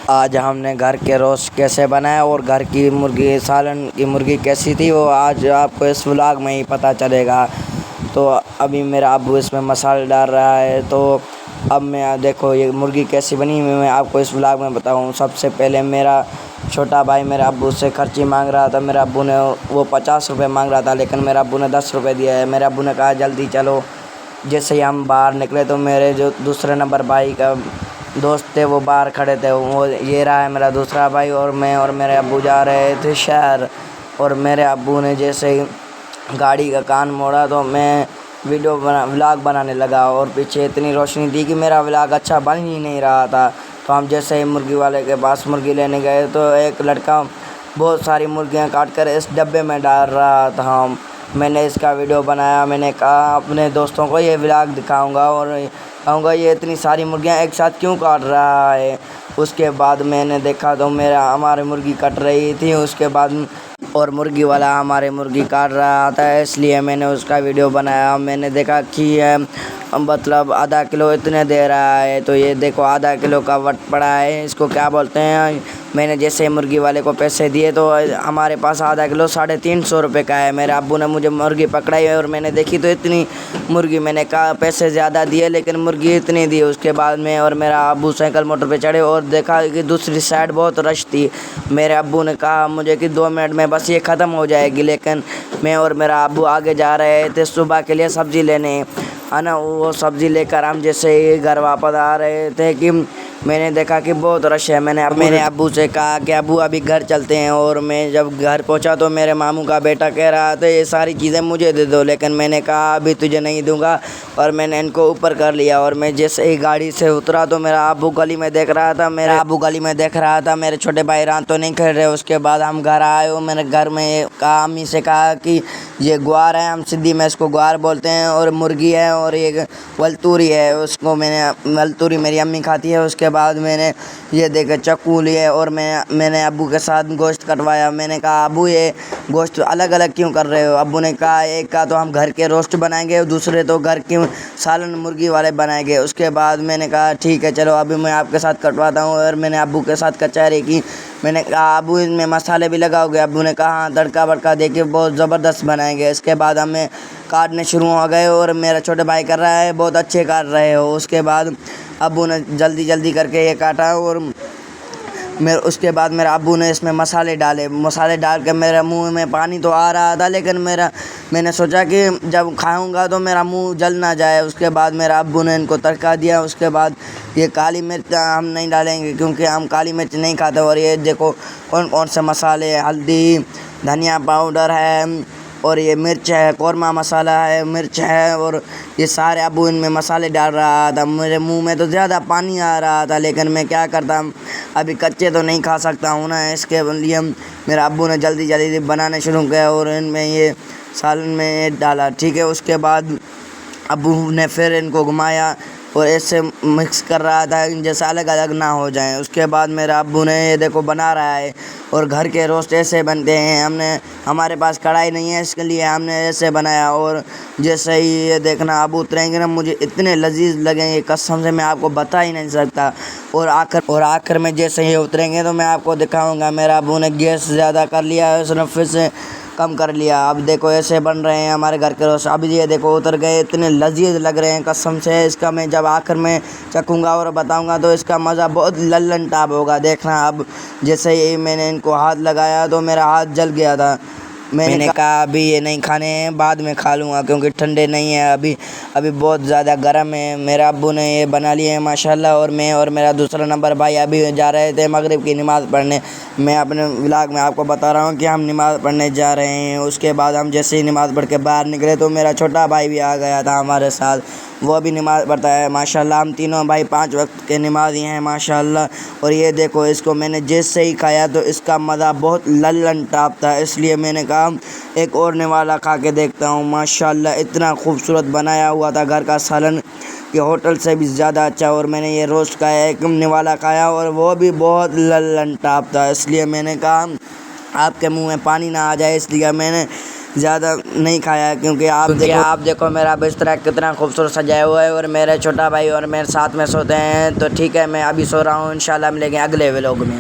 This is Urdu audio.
آج ہم نے گھر کے روسٹ کیسے بنایا اور گھر کی مرغی سالن کی مرغی کیسی تھی وہ آج آپ کو اس ولاگ میں ہی پتہ چلے گا۔ تو ابھی میرا ابو اس میں مسالہ ڈال رہا ہے، تو اب میں دیکھو یہ مرغی کیسی بنی میں آپ کو اس ولاگ میں بتاؤں۔ سب سے پہلے میرا چھوٹا بھائی میرے ابو سے خرچی مانگ رہا تھا، میرے ابو نے وہ 50 روپے مانگ رہا تھا لیکن میرے ابو نے 10 روپے دیا ہے۔ میرے ابو نے کہا جلدی چلو۔ جیسے ہی ہم باہر نکلے تو میرے جو دوسرے نمبر بھائی کا دوست تھے وہ باہر کھڑے تھے، وہ یہ رہا ہے میرا دوسرا بھائی، اور میں اور میرے ابو جا رہے تھے شہر۔ اور میرے ابو نے جیسے ہی گاڑی کا کان موڑا تو میں ولاگ بنانے لگا، اور پیچھے اتنی روشنی تھی کہ میرا ولاگ اچھا بن ہی نہیں رہا تھا۔ تو ہم جیسے ہی مرغی والے کے پاس مرغی لینے گئے تو ایک لڑکا بہت ساری مرغیاں کاٹ کر اس ڈبے میں ڈال رہا تھا۔ میں نے اس کا ویڈیو بنایا، میں نے کہا اپنے دوستوں کو یہ ولاگ دکھاؤں گا اور کہوں گا یہ اتنی ساری مرغیاں ایک ساتھ کیوں کاٹ رہا ہے۔ اس کے بعد میں نے دیکھا تو ہماری مرغی کٹ رہی تھی، اس کے بعد اور مرغی والا ہمارے مرغی کاٹ رہا تھا، اس لیے میں نے اس کا ویڈیو بنایا۔ میں نے دیکھا کہ مطلب آدھا کلو اتنے دے رہا ہے، تو یہ دیکھو آدھا کلو کا وٹ پڑا ہے، اس کو کیا بولتے ہیں۔ میں نے جیسے مرغی والے کو پیسے دیے تو ہمارے پاس آدھا کلو 350 روپے کا ہے۔ میرے ابو نے مجھے مرغی پکڑائی اور میں نے دیکھی تو اتنی مرغی، میں نے کہا پیسے زیادہ دیے لیکن مرغی اتنی دی۔ اس کے بعد میں اور میرا ابو سائیکل موٹر پہ چڑھے اور دیکھا کہ دوسری سائڈ بہت رش تھی۔ میرے ابو نے کہا مجھے کہ 2 منٹ میں بس یہ ختم ہو جائے گی، لیکن میں اور میرا ابو آگے جا رہے تھے صبح کے لیے سبزی لینے، ہے نا۔ وہ سبزی لے کر ہم جیسے ہی گھر واپس آ رہے تھے کہ میں نے دیکھا کہ بہت رش ہے۔ میں نے ابو سے کہا کہ ابو ابھی گھر چلتے ہیں، اور میں جب گھر پہنچا تو میرے ماموں کا بیٹا کہہ رہا تھا یہ ساری چیزیں مجھے دے دو، لیکن میں نے کہا ابھی تجھے نہیں دوں گا، اور میں نے ان کو اوپر کر لیا۔ اور میں جیسے ہی گاڑی سے اترا تو میرا ابو گلی میں دیکھ رہا تھا میرے چھوٹے بھائی رات تو نہیں کھیل رہے۔ اس کے بعد ہم گھر آئے اور میں نے گھر میں کہا امی سے کہا کہ یہ گوار ہے، ہم سندھی میں اس کو گوار بولتے ہیں، اور مرغی ہے، اور یہ ولتوری ہے، اس کو میں نے ولتوری میری امی کھاتی ہے۔ اس کے بعد میں نے یہ دیکھا چکو لیے اور میں نے ابو کے ساتھ گوشت کٹوایا۔ میں نے کہا ابو یہ گوشت الگ الگ کیوں کر رہے ہو؟ ابو نے کہا ایک کا تو ہم گھر کے روسٹ بنائیں گے، دوسرے تو گھر کے سالن مرغی والے بنائیں گے۔ اس کے بعد میں نے کہا ٹھیک ہے چلو ابھی میں آپ کے ساتھ کٹواتا ہوں، اور میں نے ابو کے ساتھ کچہری کی۔ میں نے کہا ابو ان میں مسالے بھی لگاؤ گے؟ ابو نے کہا ہاں تڑکا وڑکا دے کے بہت زبردست بنائیں گے۔ اس کے بعد ہمیں کاٹنے شروع ہو گئے، اور میرا چھوٹے بھائی کر رہا ہے بہت اچھے کاٹ رہے ہو۔ اس کے بعد ابو نے جلدی کر کے یہ کاٹا، اور اس کے بعد میرے ابو نے اس میں مسالے ڈال کے میرے منہ میں پانی تو آ رہا تھا، لیکن میں نے سوچا کہ جب کھاؤں گا تو میرا منہ جل نہ جائے۔ اس کے بعد میرے ابو نے ان کو تڑکا دیا۔ اس کے بعد یہ کالی مرچ ہم نہیں ڈالیں گے کیونکہ ہم کالی مرچ نہیں کھاتے، اور یہ دیکھو کون سے مسالے، ہلدی، دھنیا پاؤڈر ہے، اور یہ مرچ ہے، قورمہ مسالہ ہے، مرچ ہے، اور یہ سارے ابو ان میں مسالے ڈال رہا تھا۔ میرے منہ میں تو زیادہ پانی آ رہا تھا، لیکن میں کیا کرتا، ابھی کچے تو نہیں کھا سکتا ہوں نا، اس کے لیے میرے ابو نے جلدی بنانے شروع کیا اور ان میں یہ سالن میں یہ ڈالا، ٹھیک ہے۔ اس کے بعد ابو نے پھر ان کو گھمایا اور ایسے مکس کر رہا تھا جیسے الگ الگ نہ ہو جائیں۔ اس کے بعد میرے ابو نے یہ دیکھو بنا رہا ہے، اور گھر کے روسٹ ایسے بنتے ہیں۔ ہمارے پاس کڑھائی نہیں ہے، اس کے لیے ہم نے ایسے بنایا، اور جیسے ہی یہ دیکھنا ابو اتریں گے نا مجھے اتنے لذیذ لگیں گے، قسم سے میں آپ کو بتا ہی نہیں سکتا۔ اور آخر میں جیسے ہی اتریں گے تو میں آپ کو دکھاؤں گا۔ میرا ابو نے گیس زیادہ کر لیا ہے، اس نے پھر سے کم کر لیا۔ اب دیکھو ایسے بن رہے ہیں ہمارے گھر کے روسٹ۔ اب یہ دیکھو اتر گئے، اتنے لذیذ لگ رہے ہیں قسم سے۔ اس کا میں جب آخر میں چکھوں گا اور بتاؤں گا تو اس کا مزہ بہت للن ٹاپ ہوگا، دیکھنا۔ اب جیسے ہی میں نے ان کو ہاتھ لگایا تو میرا ہاتھ جل گیا تھا۔ میں نے کہا ابھی یہ نہیں کھانے ہیں، بعد میں کھا لوں گا کیونکہ ٹھنڈے نہیں ہیں، ابھی بہت زیادہ گرم ہے۔ میرے ابو نے یہ بنا لیے ہیں ماشاءاللہ، اور میں اور میرا دوسرا نمبر بھائی ابھی جا رہے تھے مغرب کی نماز پڑھنے۔ میں اپنے ولاگ میں آپ کو بتا رہا ہوں کہ ہم نماز پڑھنے جا رہے ہیں۔ اس کے بعد ہم جیسے ہی نماز پڑھ کے باہر نکلے تو میرا چھوٹا بھائی بھی آ گیا تھا ہمارے ساتھ، وہ بھی نماز پڑھتا ہے ماشاءاللہ۔ ہم تینوں بھائی 5 وقت کے نمازی ہیں ماشاءاللہ۔ اور یہ دیکھو اس کو میں نے جیسے ہی کھایا تو اس کا مزہ بہت للن ٹاپ تھا، اس لیے میں نے کہا ایک اور نوالا کھا کے دیکھتا ہوں۔ ماشاءاللہ اتنا خوبصورت بنایا ہوا تھا گھر کا سالن کہ ہوٹل سے بھی زیادہ اچھا۔ اور میں نے یہ روسٹ کھایا، ایک نوالا کھایا اور وہ بھی بہت للن ٹاپ تھا، اس لیے میں نے کہا آپ کے منہ میں پانی نہ آ جائے، اس لیے میں نے زیادہ نہیں کھایا ہے، کیونکہ آپ دیکھو میرا بستر کتنا خوبصورت سجایا ہوا ہے، اور میرے چھوٹا بھائی اور میرے ساتھ میں سوتے ہیں. تو ٹھیک ہے، میں ابھی سو رہا ہوں، انشاءاللہ ملیں گے اگلے ولاگ میں.